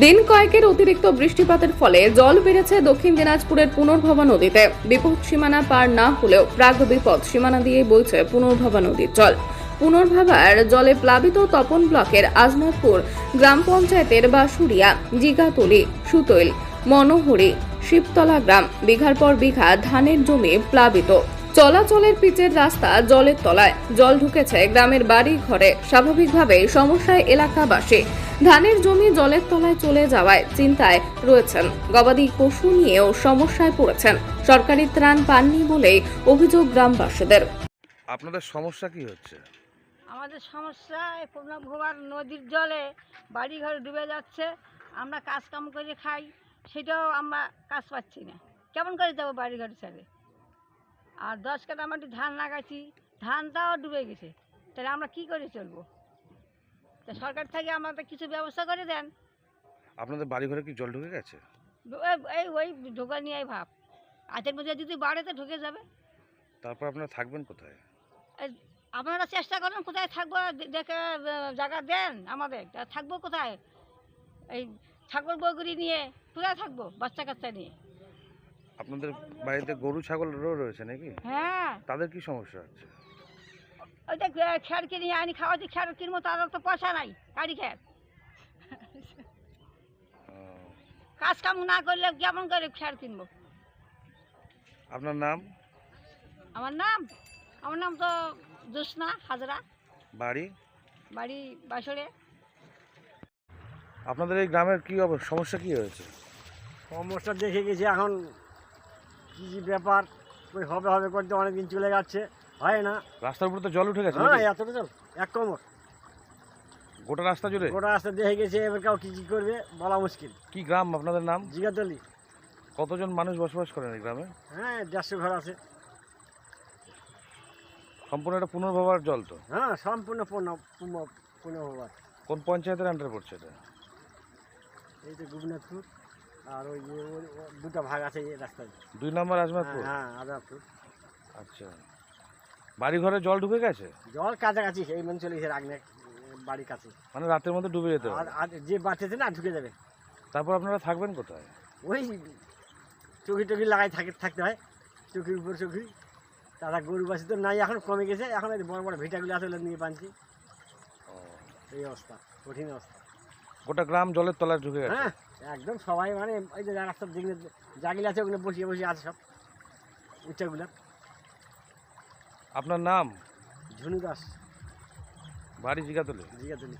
দিন কয়েকের অতিরিক্ত বৃষ্টিপাতের ফলে জল বেড়েছে দক্ষিণ দিনাজপুরের পুনর্ভবা নদীতে। বিপদ সীমানা পার না হলেও প্রাক বিপদ সীমানা দিয়ে বইছে পুনর্ভবা নদীর জল। পুনর্ভবার জলে প্লাবিত তপন ব্লকের আজনাথপুর গ্রাম পঞ্চায়েতের বাসুরিয়া, জিগাতলি, সুতৈল, মনোহরি, শিবতলা গ্রাম। বিঘার পর বিঘা ধানের জমি প্লাবিত। চলাচলের পিচের রাস্তা জলের তলায়। জল ঢুকেছে গ্রামের বাড়ি ঘরে। স্বাভাবিকভাবেই সমস্যায় এলাকাবাসী। ধানের জমি জলের তলায় চলে যাওয়ায় চিন্তায় রয়েছেন। গবাদি পশু নিয়েও সমস্যায় পড়েছেন। সরকারি ত্রাণ পাননি বলেই অভিযোগ গ্রামবাসীদের। আপনাদের সমস্যা কি হচ্ছে? আমাদের সমস্যা এই পুনর্ভবার নদীর জলে বাড়িঘর ডুবে যাচ্ছে। আমরা কাজ কাম করে খাই, সেটাও আমরা কাজ পাচ্ছি না। কেমন করে যাবো বাড়িঘর ছেড়ে? আর 10 কাঠা মাটি ধান লাগাইছি, ধানটাও ডুবে গেছে। তাহলে আমরা কি করে চলবো? তা সরকার থেকে আমাদের কিছু ব্যবস্থা করে দেন। আপনাদের বাড়ি ঘরে কি জল ঢুকে গেছে? এই ওই ঢোকা নিয়ে ভাব, আজের মধ্যে যদি বাড়ে তো ঢুকে যাবে। তারপর আপনারা থাকবেন কোথায়? এই আপনারা চেষ্টা করেন কোথায় থাকবো, দেখে জায়গা দেন আমাদের। তা থাকবো কোথায়? এই ছাগল বগরি নিয়ে কোথায় থাকবো বাচ্চা কাচ্চা নিয়ে? আপনাদের বাড়িতে গরু ছাগলও রয়েছে নাকি? হ্যাঁ, তাদের কি সমস্যা হচ্ছে? ওইটা খেয়ার কিনে আনি খাওয়াচ্ছি, খেয়ার কিনবো, তার তো পয়সা নাই। গাড়ি খেয়ার কাজ কাম না করলে কেমন করে খেয়ার কিনবো? আপনার নাম? আমার নাম তো জোসনা হাজরা। বাড়ি? বাড়ি বাসরে। আপনাদের এই গ্রামের কি সমস্যা কি হয়েছে? সমস্যা দেখে গেছি, এখন কী কী ব্যাপার ওই হবে করতে অনেকদিন চলে যাচ্ছে, হয় না। রাস্তার উপরে তো জল উঠে গেছে হ্যাঁ, নাকি? এতটা চল এক কোমর গোটা রাস্তা জুড়ে? গোটা রাস্তা দেখে গেছে, এবার কেউ কী করবে বলা মুশকিল। কি গ্রাম আপনাদের নাম? জিগাতলি। কতজন মানুষ বসবাস করেন এই গ্রামে? হ্যাঁ, 150 ঘর আছে। সম্পূর্ণ এটা পুনর্ভবার জল তো? হ্যাঁ, সম্পূর্ণ পুনর্ভবার। কোন পঞ্চায়েতের আন্ডারে পড়ছে এটা? এই তো গোপীনাথপুর, আর ওই যে দুটো ভাগ আছে এই রাস্তায়। 2 নম্বর আজমাতপুর? হ্যাঁ, আজাদপুর। আচ্ছা, বাড়ি ঘরে জল ঢুকে গেছে? জল কাছাকাছি এই মন চলে গেছে, রাগনে বাড়ির কাছে। মানে রাতের মধ্যে ডুবে যেতে আর হবে? আর যে বাঁচেছে না ঢুকে যাবে। তারপর আপনারা থাকবেন কোথায়? ওই চৌকি টকি লাগাই থাকতে হয়, চৌকির উপর চৌকি। তারা গরু বাসি তো নাই, এখন কমে গেছে। এখন এই বড় বড় ভিটাগুলো আছে, ওগুলো নিয়ে বাঁধছি। এই অবস্থা, কঠিন অবস্থা। গোটা গ্রাম জলের তলায় ঢুকে গেছে? হ্যাঁ, একদম সবাই, মানে ওই যে রাস্তার যেগুলো জাগিল আছে ওগুলো বসিয়ে আছে সব উচ্চাগুলো। আপনার নাম? ঝুনু দাস। বাড়ি জিগাতলি? জিগাতলি।